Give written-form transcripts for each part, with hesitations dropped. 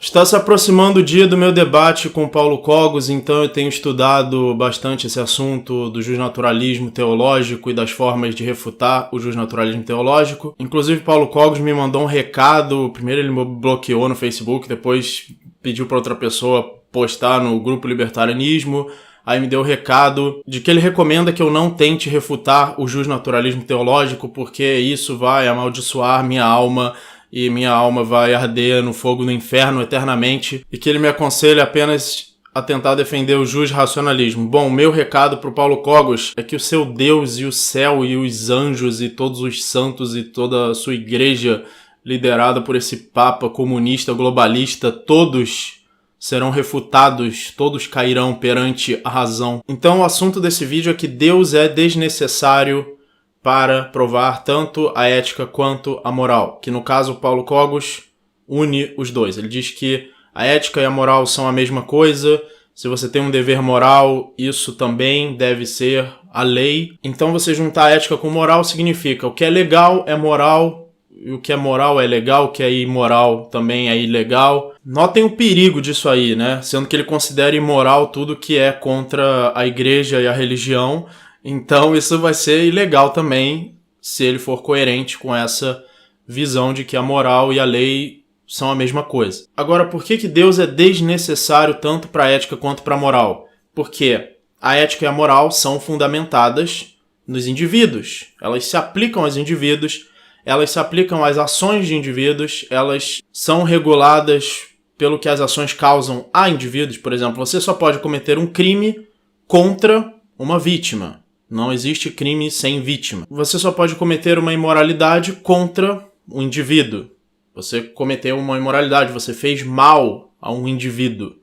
Está se aproximando o dia do meu debate com Paulo Cogos, então eu tenho estudado bastante esse assunto do justnaturalismo teológico e das formas de refutar o justnaturalismo teológico. Inclusive, Paulo Cogos me mandou um recado. Primeiro ele me bloqueou no Facebook, depois pediu para outra pessoa postar no grupo Libertarianismo. Aí me deu o recado de que ele recomenda que eu não tente refutar o justnaturalismo teológico, porque isso vai amaldiçoar minha alma e minha alma vai arder no fogo do inferno eternamente, e que ele me aconselha apenas a tentar defender o jusracionalismo. Bom, o meu recado para o Paulo Cogos é que o seu Deus e o céu e os anjos e todos os santos e toda a sua igreja liderada por esse papa comunista globalista, todos serão refutados, todos cairão perante a razão. Então o assunto desse vídeo é que Deus é desnecessário para provar tanto a ética quanto a moral, que no caso Paulo Cogos une os dois. Ele diz que a ética e a moral são a mesma coisa. Se você tem um dever moral, isso também deve ser a lei. Então você juntar a ética com moral significa o que é legal é moral, e o que é moral é legal, o que é imoral também é ilegal. Notem o perigo disso aí, né? Sendo que ele considera imoral tudo que é contra a igreja e a religião. Então isso vai ser ilegal também, se ele for coerente com essa visão de que a moral e a lei são a mesma coisa. Agora, por que Deus é desnecessário tanto para a ética quanto para a moral? Porque a ética e a moral são fundamentadas nos indivíduos. Elas se aplicam aos indivíduos, elas se aplicam às ações de indivíduos, elas são reguladas pelo que as ações causam a indivíduos. Por exemplo, você só pode cometer um crime contra uma vítima. Não existe crime sem vítima. Você só pode cometer uma imoralidade contra um indivíduo. Você cometeu uma imoralidade, você fez mal a um indivíduo.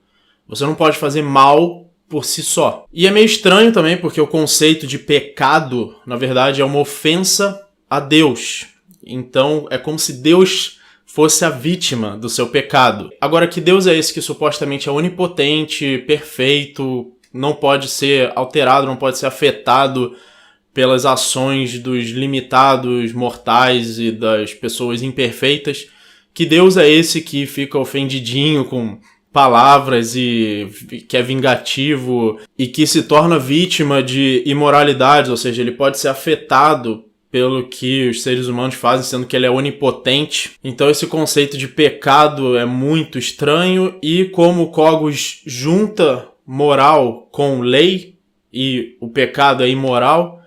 Você não pode fazer mal por si só. E é meio estranho também, porque o conceito de pecado, na verdade, é uma ofensa a Deus. Então, é como se Deus fosse a vítima do seu pecado. Agora, que Deus é esse que supostamente é onipotente, perfeito, não pode ser alterado, não pode ser afetado pelas ações dos limitados mortais e das pessoas imperfeitas? Que Deus é esse que fica ofendidinho com palavras e que é vingativo e que se torna vítima de imoralidades, ou seja, ele pode ser afetado pelo que os seres humanos fazem, sendo que ele é onipotente. Então esse conceito de pecado é muito estranho, e como o Cogos junta moral com lei, e o pecado é imoral,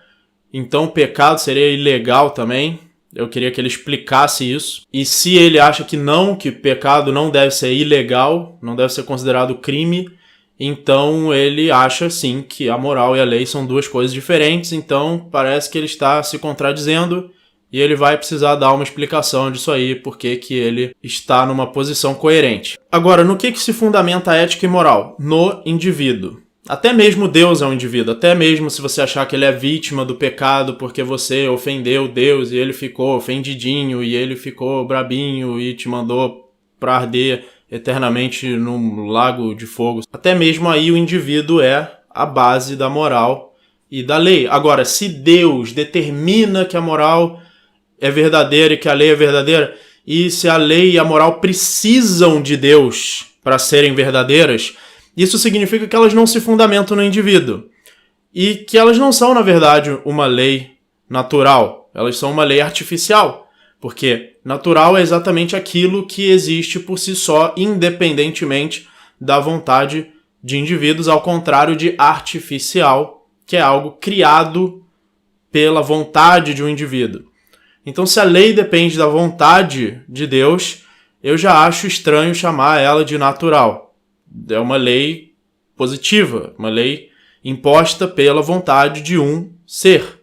então o pecado seria ilegal também. Eu queria que ele explicasse isso. E se ele acha que não, que pecado não deve ser ilegal, não deve ser considerado crime, então ele acha sim que a moral e a lei são duas coisas diferentes. Então parece que ele está se contradizendo, e ele vai precisar dar uma explicação disso aí, porque que ele está numa posição coerente. Agora, no que se fundamenta a ética e moral? No indivíduo. Até mesmo Deus é um indivíduo. Até mesmo se você achar que ele é vítima do pecado porque você ofendeu Deus e ele ficou ofendidinho e ele ficou brabinho e te mandou pra arder eternamente num lago de fogo. Até mesmo aí o indivíduo é a base da moral e da lei. Agora, se Deus determina que a moral é verdadeira e que a lei é verdadeira, e se a lei e a moral precisam de Deus para serem verdadeiras, isso significa que elas não se fundamentam no indivíduo, e que elas não são, na verdade, uma lei natural, elas são uma lei artificial, porque natural é exatamente aquilo que existe por si só, independentemente da vontade de indivíduos, ao contrário de artificial, que é algo criado pela vontade de um indivíduo. Então, se a lei depende da vontade de Deus, eu já acho estranho chamar ela de natural. É uma lei positiva, uma lei imposta pela vontade de um ser.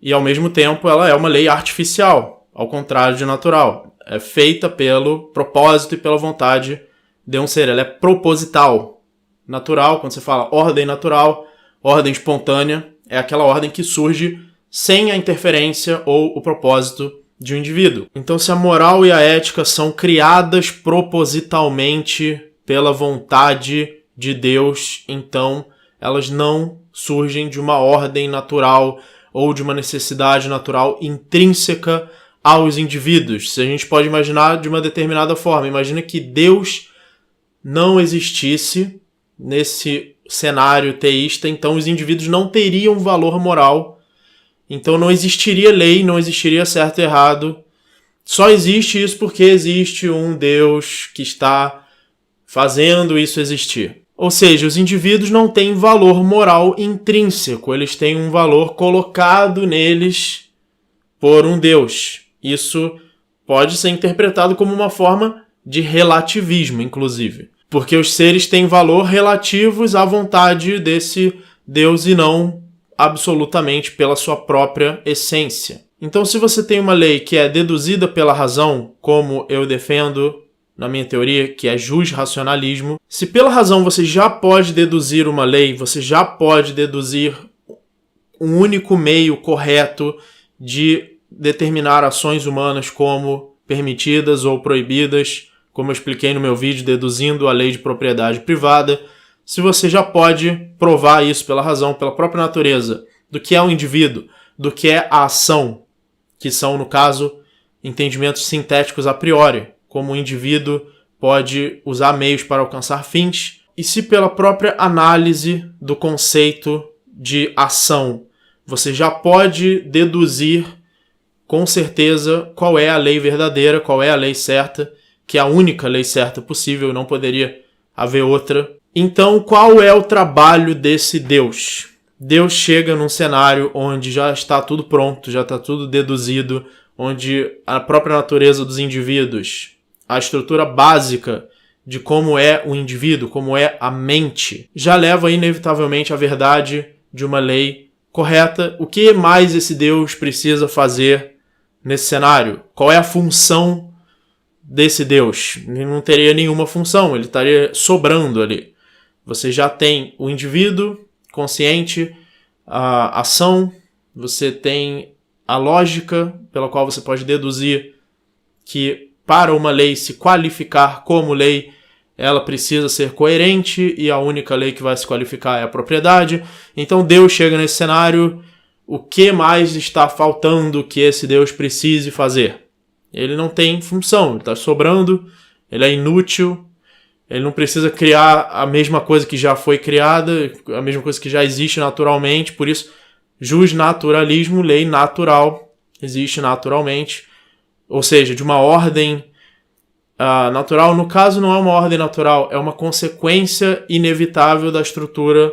E, ao mesmo tempo, ela é uma lei artificial, ao contrário de natural. É feita pelo propósito e pela vontade de um ser. Ela é proposital. Natural, quando você fala ordem natural, ordem espontânea, é aquela ordem que surge sem a interferência ou o propósito de um indivíduo. Então, se a moral e a ética são criadas propositalmente pela vontade de Deus, então elas não surgem de uma ordem natural ou de uma necessidade natural intrínseca aos indivíduos. Se a gente pode imaginar de uma determinada forma, imagina que Deus não existisse nesse cenário teísta, então os indivíduos não teriam valor moral, então não existiria lei, não existiria certo e errado. Só existe isso porque existe um Deus que está fazendo isso existir. Ou seja, os indivíduos não têm valor moral intrínseco, eles têm um valor colocado neles por um Deus. Isso pode ser interpretado como uma forma de relativismo, inclusive. Porque os seres têm valor relativos à vontade desse Deus e não absolutamente pela sua própria essência. Então, se você tem uma lei que é deduzida pela razão, como eu defendo na minha teoria, que é jusracionalismo, se pela razão você já pode deduzir uma lei, você já pode deduzir um único meio correto de determinar ações humanas como permitidas ou proibidas, como eu expliquei no meu vídeo, deduzindo a lei de propriedade privada, se você já pode provar isso pela razão, pela própria natureza, do que é o indivíduo, do que é a ação, que são, no caso, entendimentos sintéticos a priori, como o indivíduo pode usar meios para alcançar fins, e se pela própria análise do conceito de ação, você já pode deduzir com certeza qual é a lei verdadeira, qual é a lei certa, que é a única lei certa possível, não poderia haver outra. Então, qual é o trabalho desse Deus? Deus chega num cenário onde já está tudo pronto, já está tudo deduzido, onde a própria natureza dos indivíduos, a estrutura básica de como é o indivíduo, como é a mente, já leva inevitavelmente à verdade de uma lei correta. O que mais esse Deus precisa fazer nesse cenário? Qual é a função desse Deus? Ele não teria nenhuma função, ele estaria sobrando ali. Você já tem o indivíduo consciente, a ação, você tem a lógica pela qual você pode deduzir que para uma lei se qualificar como lei, ela precisa ser coerente e a única lei que vai se qualificar é a propriedade. Então Deus chega nesse cenário, o que mais está faltando que esse Deus precise fazer? Ele não tem função, ele está sobrando, ele é inútil, ele não precisa criar a mesma coisa que já foi criada, a mesma coisa que já existe naturalmente, por isso, jusnaturalismo, lei natural, existe naturalmente, ou seja, de uma ordem natural. No caso, não é uma ordem natural, é uma consequência inevitável da estrutura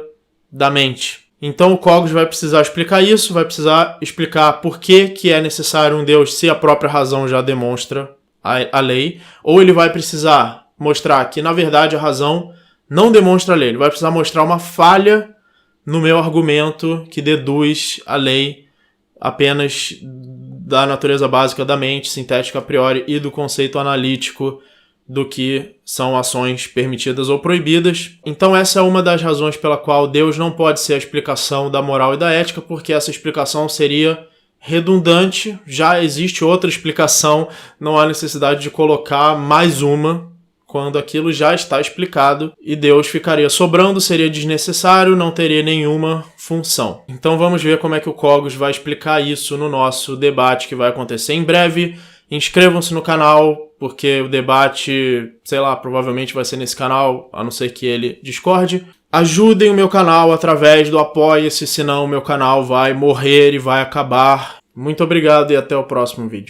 da mente. Então o Cogos vai precisar explicar isso, vai precisar explicar por que é necessário um Deus se a própria razão já demonstra a lei, ou ele vai precisar mostrar que, na verdade, a razão não demonstra a lei. Ele vai precisar mostrar uma falha no meu argumento que deduz a lei apenas da natureza básica da mente, sintética a priori, e do conceito analítico do que são ações permitidas ou proibidas. Então essa é uma das razões pela qual Deus não pode ser a explicação da moral e da ética, porque essa explicação seria redundante, já existe outra explicação, não há necessidade de colocar mais uma, quando aquilo já está explicado, e Deus ficaria sobrando, seria desnecessário, não teria nenhuma função. Então vamos ver como é que o Cogos vai explicar isso no nosso debate que vai acontecer em breve. Inscrevam-se no canal, porque o debate, sei lá, provavelmente vai ser nesse canal, a não ser que ele discorde. Ajudem o meu canal através do Apoia-se, senão o meu canal vai morrer e vai acabar. Muito obrigado e até o próximo vídeo.